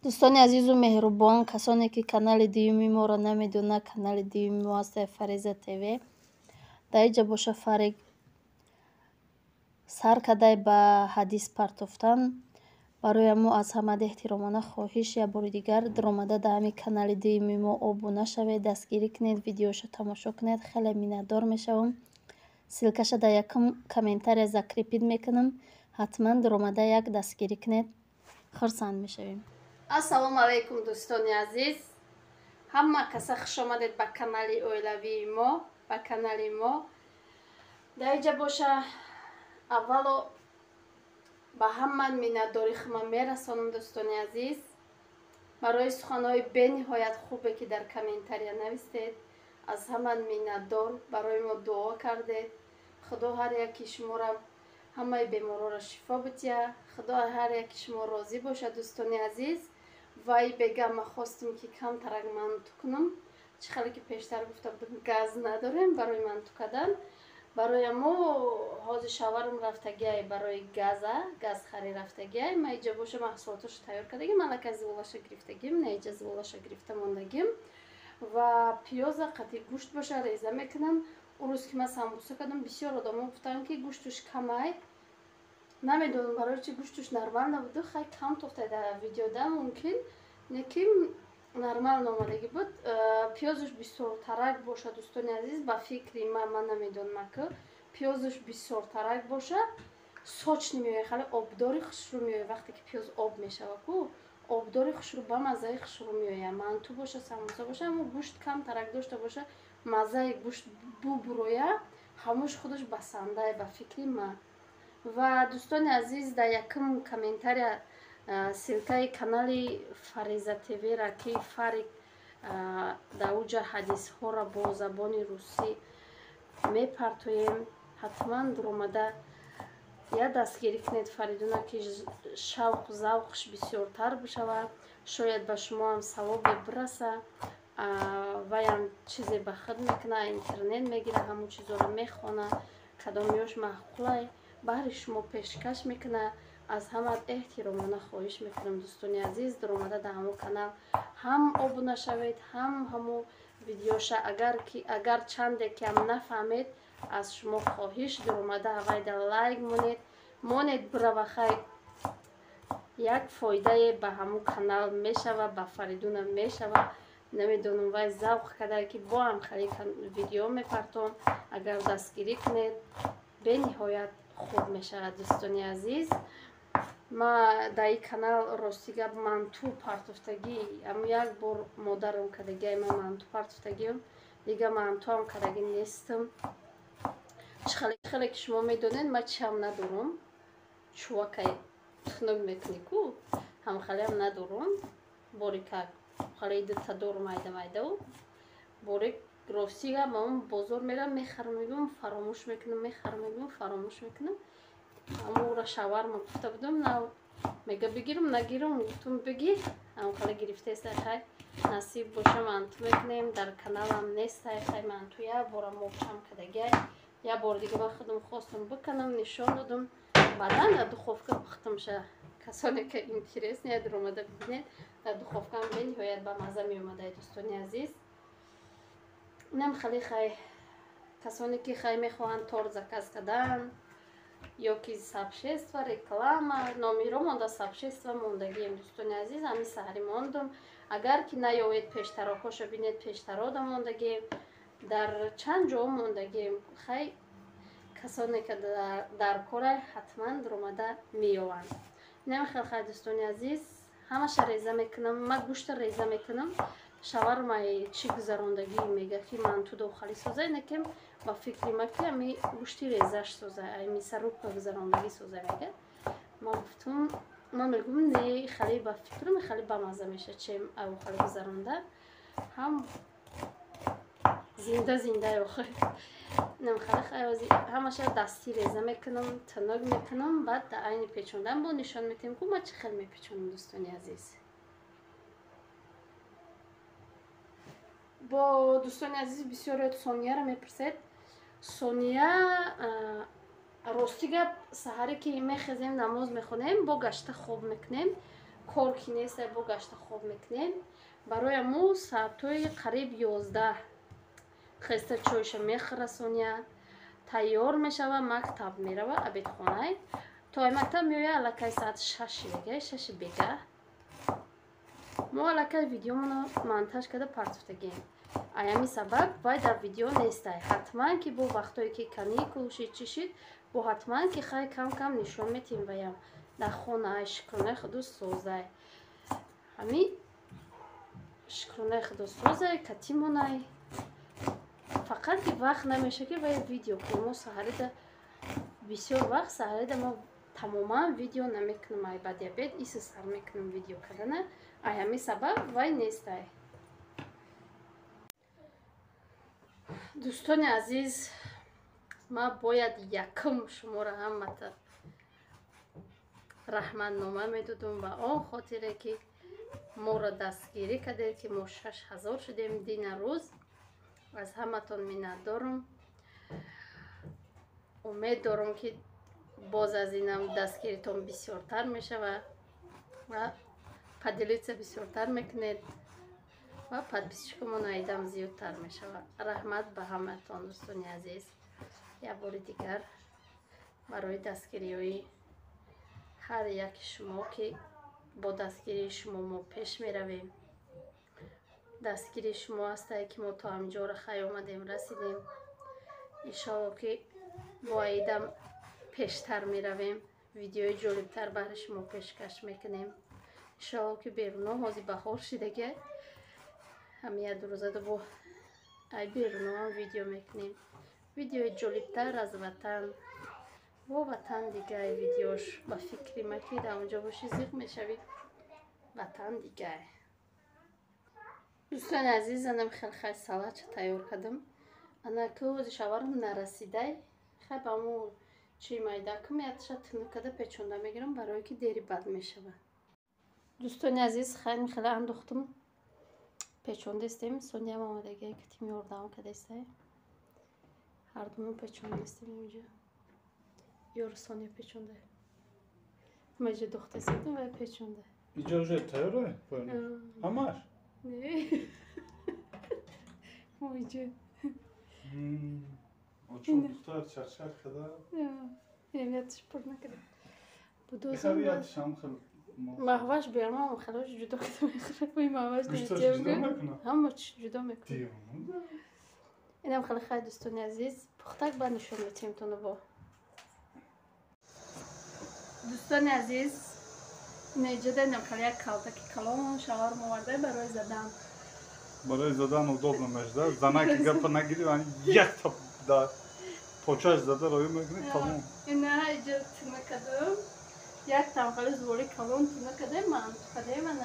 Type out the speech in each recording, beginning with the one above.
дӯстони азизу меҳрубон, касоне ки канали дуюми моро намедонанд, канали дуюми мо аст Фариза ТВ. дар иҷа боша фарик сар кадай ба ҳадис партофтан. барои мо аз ҳама эҳтиромона хоҳиш я бори дигар омада дар ҳамин канали дуюми мо обуна шавед, дастгирӣ кунед, видеоша тамошо кунед. Хеле миннатдор мешавам. силкаша дар якум комментария закрепид мекунам. ҳатман омада як дастгирӣ кунед. хурсанд мешавем. Ассалому алайкум дӯстони азиз. Ҳама каса хуш омадед ба канали оилавии мо, ба канали мо. Дар иҷа боша аввало ба ҳама миннатдори хума мерасонам дӯстони азиз. барои суханҳои бениҳоят хубе ки дар комментария навистед, аз ҳама миннатдор. барои мо дуо кардед. худо ҳар яки шуморо, ҳамаи беморора шифо бития. худо ҳар яки шумо розӣ бошад дӯстони азиз. вай бега ма хостим ки камтарак манту кунам. чӣ хеле ки пештар гуфта будам газ надорем барои манту кадан. барои мо ҳозир шаварам рафтагиай, барои газ харӣ рафтагиай. ма иҷа боша маҳсулоташо тайёр кардагим. аллака зиволаша гирифтагим, не иҷа зиволаша гирифта мондагим. ва пиёза қатъи гӯшт боша реза мекунам. он рӯз ки ма самбуса кардам, бисёр одамон гуфтанд ки гӯштуш камай. намедонам барои чи гӯштуш нормал набуду. хай кам тофтаи дар видеода мумкин неки нормал номадагӣ буд. пиёзуш бисёртарак боша дӯстони азиз. ба фикри ман намедонам ака пиёзуш бисёртарак боша соч намеояд, хали обдори хушрӯ меояд. вақте ки пиёз об мешава ку обдори хушрӯ ба маззаи хушрӯ меояд. манту боша, самбуса боша, аммо гӯшт камтарак дошта боша, маззаи гӯшт бубуроя, ҳамуш худаш басандаe ба фикри ман. ва дӯстони азиз дар якум комментария силкаи канали Фариза ТВ-ра ки фарик дар уҷа ҳадисҳоро бо забони русӣ мепартоем. ҳатман омада я дастгирӣ кунед фаридуна ки шавқу завқш бисёртар бишавад. шояд ба шумо ҳам савобе бираса. ваям чизе ба худ мекуна, интернет мегира, ҳамун чизоро мехона, кадомиёш маъқулай баҳри шумо пешкаш мекуна. аз ҳама эҳтиромона хоҳиш мекунам дӯстони азиз, омада дар ҳамон канал ҳам обуна шавед, ҳам ҳамун видеоша агар чанде ки ҳам нафаҳмед, аз шумо хоҳиш омада ҳавайда лайк монед бирава. хай як фоидае ба ҳамун канал мешава, ба фаридуна мешава. намедонам вай завқ кадай ки бо ҳам хали видео мепартом. агар дастгирӣ кунед бениҳоят хуб мешавад дӯстони азиз. ма дар ин канал рости гап манту партофтагӣ як бор модарам кардагиай, ма манту партофтагиам дига мантуам кардагӣ нестам. чӣ хеле ки шумо медонед ма чиам надорам, чувакай тухнук мекунӣ ку ҳам халиам надорам. борика хали дута дорам майда борик ростига ба он бозор мерам, мехарам, мегӯям фаромӯш мекунам, мехарам, мегӯям фаромӯш мекунам. амура шаварма гуфта будам, мега бигирам, нагирам. гуфтам бигир, хали гирифтест. хай насиб боша манту мекунем. дар каналам нест. хай манту як борам мовчам кардагиай. як бор дига ба худам хостам бикунам, нишон додам. баъдан дар духовка пухта меша. касоне ки интересне омада бибинед, дар духовка ҳам бениҳоят ба мазза меомадаи дӯстони азиз. инам хали хай касоне ки хай мехоҳанд тор заказ кадан ё ки сообщество, реклама, номеро монда, сообщество мондагием дӯстони азиз. ҳамин саҳари мондам. агар ки наёвед пештарокҳошо бинед, пештарода мондагием, дар чанд ҷо мондагием. хай касоне ки дар корай ҳатман омада меёванд. инам хелхай дӯстони азиз, ҳамаша реза мекунам. ма гӯшта реза мекунам. шавармаи чӣ гузарондагӣ мега ки манту дохалӣ созай, некем ба фикри ма ки ами гӯшти резаш созай, ами сарупа гузарондагӣ созай мега. ма гуфтам, ма мегӯм не хали ба фикрам, хали ба мазза меша чем авохали гузаронда ҳам зинда охир. нам хали хай ҳамаша дастӣ реза мекунам, тинук мекунам. баъд дар айни печондан бо нишон метем ку ма чӣ хел мепечонам дӯстони азиз. бо дӯстони азиз бисёрият сонияро мепурсед. сония рости гап саҳаре ки мехезем намоз мехонем, бо гашта хоб мекунем. کار که نیست با گشت خواب میکنیم. برای مو ساعتای قریب 11 خسته چویش میخرسونیه، تیار میشه و مکتب میره و عبید خونه. تا مکتب میویه الکی ساعت 6 دیگه، 6 بیگه. ما الکی ویدیو منو منتج کرده پرتفتگیم. ایمی سبب وای در ویدیو نیسته. حتما که با وقتایی که کانیکول شید چی شید، با حتما که خیلی کم کم نشون میتیم ویم در خونه شکرانه خودو سوزه. همی شکرانه خودو سوزه کتیمونه. فقط که وقت نمیشه که باید ویدیو کنیم. ما سهره بسیار وقت سهره ما تماما ویدیو نمیکنم. ای بعد بیاد ایسو سر میکنم ویدیو کردنه. ایمی سبب وای نیسته. دوستان عزیز، ما باید یکم شما را همت رحمت نامه میدادم و آن خاطره که ما را دستگیری کردید که ما 6000 شدیم دین روز. از همتون منت دارم. امید دارم که باز از اینم دستگیریتون بسیارتر میشه و پدلیت بسیارتر میکنید و پدپیشکمون ایدم زیادتر میشه و رحمت به همتون دوستان عزیز. یک بار دیگر برای دستگیری های هر یک شما که با دستگیری شما ما پیش می رویم. دستگیری شما هسته که ما تا همجا را خیلی آمدیم رسیدیم. انشاءالله که با ایدم پیشتر می رویم. ویدیوی جالبتر برای شما پیشکش میکنیم. انشاءالله که بیرون حاضی بخور شدگه. همه دو روزه با ای بیرون هم ویدیو میکنیم. ویدیوی جالبتر از وطن و وطن دیگه. ویدیوش با فکری ما که در اونجا باشی زیق میشوید وطن دیگه. دوستان عزیز، انم خیلی سالات تیار کردم. انا که شوارم نرسیده خیلی با مو چی مایده که میادش تنکده پیچونده میگیرم برای که دیری بد میشود. دوستان عزیز، خیلی انداختم پیچونده استیم. سونیا آمادگی که تیمی اردام کده استه. هر دومون پیچونده استیم اینجا. یور سونیا پیچونده. مجه دختر سیدم و پیچونده. اینجا уже تیاره؟ همش؟ نه. موجه. چون دختر چرچر کده؟ یعنیتش پر نکده. بخواییتش هم خیلی محواش بیارم هم خلاش جدا کده میخوره. بایی محواش گوشتاش جدا میکنه؟ همه چی جدا میکنه. دیوانه. اینم خیلی دوستان عزیز پختک با نشون میتیم تونو با. دوستان عزیز نیجده نمخلی یک کلتکی کلام شوار موارده برای زدن. برای زدن удобно میشه. زنه که گپ نگیری و یک تا در پوچش زده روی میکنی تمام. اینه اینجا تونه کدم. یک تمخلی زوری کلام تونه کده من کده من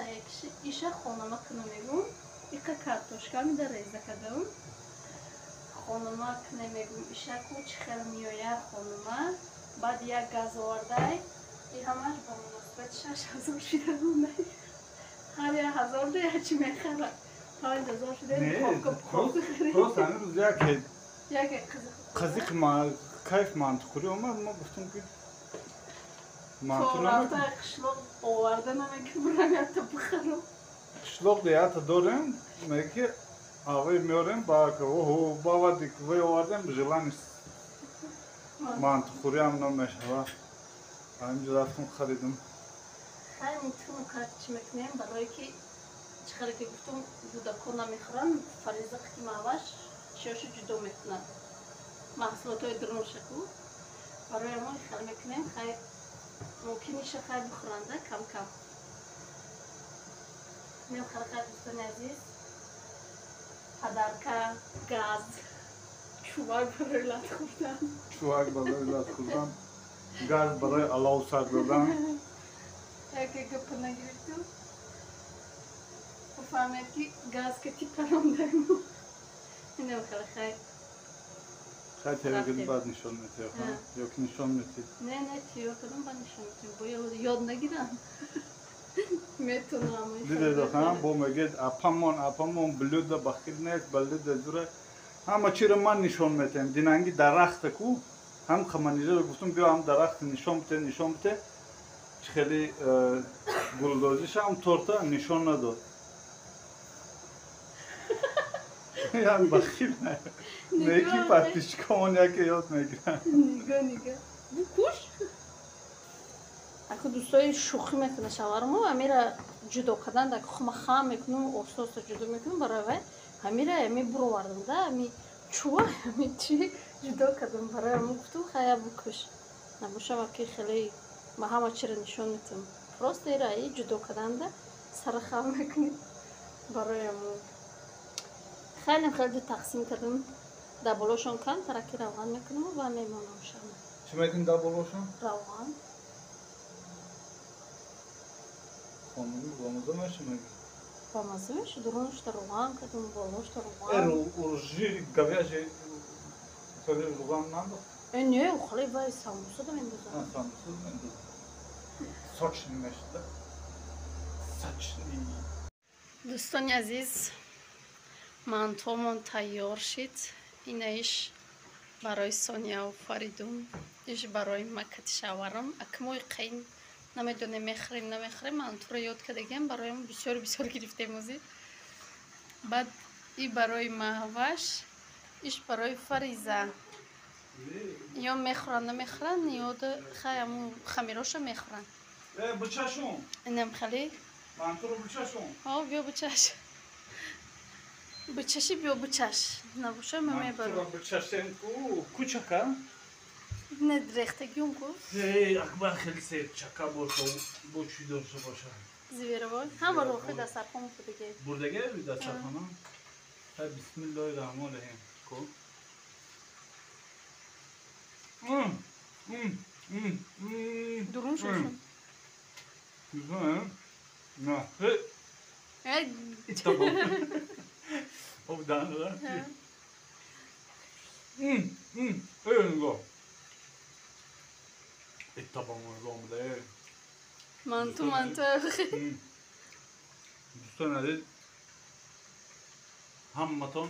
ایشه خونما کنم میگم. ایکا کارتوشکا میده ریزه کدم. خونما کنه میگم ایشه کوچ خیلی میویه خونما. بعد یک گاز آورده. این همش با مناسبت 6000 شده بونه. هر 1000 دیگه چی میخره. 5000 شده خوب درست همین روز یک قزیق ما کیف منطقی اومد ما گفتم که تو رفته قشلاق آورده نمیگه برم یاد بخرم. قشلاق دیگه داریم میگه آقای میاریم با که اوه بابا دیگه آوردیم جلانش منطقی هم نمیشه و همینجا رفتم خریدم. خیلی میتونم کار چی میکنیم برای که چخیلی که گفتم دودکو نمیخورن فریزه که ماواش شیاش جدا میکنن محصولات های درون شکو برای ما خیلی میکنیم خیلی ممکنی شخیر بخورنده کم کم. میم خیلی دوستان عزیز پدرکه گاز چوبک برای لات خوردن. چوبک برای لات خوردن. گاز برای علاو سر دادن. یکی گپ نگیرید تو فهمید که گاز که تی پرام داریم. اینم خیلی خیلی تیوگل بعد نشان میتید یا که نشان میتید؟ نه تیو کدوم بعد نشان میتید باید یاد نگیرم. میتونم دیده دخم با میگید اپامون بلوده بخیر نیست بلوده دوره همه چی رو من نشان میتیم. دینانگی درخت کو هم خمانیجه رو گفتم بیا هم درخت نشان بته خیلی گلدوزیش هم تورتا نشان نداد. Yani bakayım ne? Ne ki patişka onu ki yot megiren. Niga. Bu kuş. Ako دوستای شوخی میکنه شاورما و میره جدا کردن در خم خام میکنم اوساس جدا میکنم برای همیره همی برو وردم ده همی چوه همی چی جدا کردم برای همون گفتم خیلی بکش نباشه وکی خیلی ما همه چی رو نشون میتونم راست ایره ای جدا کردن ده سر خام میکنیم برای همون خیلی تقسیم کردم دبالاشون کن ترکی روغن میکنم و میمانم شم چی میکنی دبالاشون؟ روغن خانمی بامزه میشه میگی؟ بامزه میشه درونش در روغن کردم بالاش در روغن ورژی گویاجی خیلی روغن ننداخت؟ نه خیلی وای ساموسه دم اندازم ساموسه میندازم saçını meşte saçını دوستان عزیز мантомон тайёр шид инаиш барои Соня ва Фаридун иш барои макати шаварам акмои қайн намедонем мехрем намехрем мантуро ёд кардагиам бароям бисёр гирифтем ози баъд и барои маҳваш иш барои Фариза ё мехӯранд намехӯранд ёда хаяму хамироша мехӯранд bıçaşın инам хали manturu bıçaşın биё бучаш бучаши биё бучаш набоша ма мебарам manturu bıçaşın kuçaka не рехтагиум ку akbar خیلی سه çaka boşa bu çi dorsa boşa зверовой ҳама рохи да сархом кудаге burada gel bir daha çakana ha bismillahirrahmanirrahim ko дурун шушун güzel na ай tamam o bir daha ne var öyle go tamam o zaman манту دوستان عزیز همتون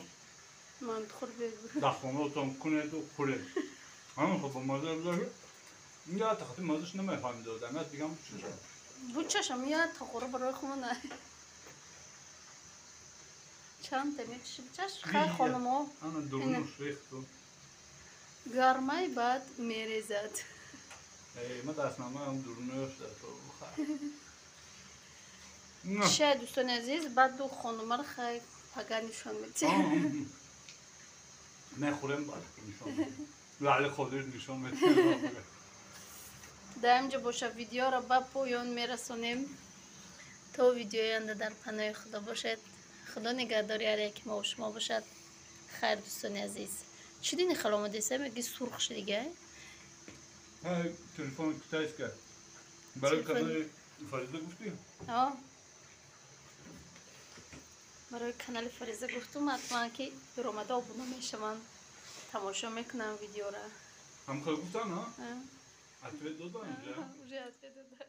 манту хур бегу دخماتون کنید و خورید همون خب با مازه بذاره یا تختی مازش نمیفهمید دادم از بگم چیزا бучашам я тохора барои хумана чанд темекши бучаш хай хонумо ana durmuş ریختو гармай баъд мерезад ما دستنامه هم durmuş در تو чия дӯстони азиз баъд ду хонумаро хай пага нишон медиҳем نخورم بعد نشون ولی خودش نشون میده дар ҳамҷо боша видеоро ба поён мерасонем то видеои оянда дар паноҳи худо бошед худо нигаҳдори ҳар яки мо шумо бошад хайр дӯстони азиз чӣ дини халомадеса меги сурх шидига телефон китайска барои канали Фариза гуфтӣ барои канали Фариза гуфтум ҳатман ки дуромада обуна мешаванд тамошо мекунам видеоро ҳам хел гуфтан ответ додан уже ответ дода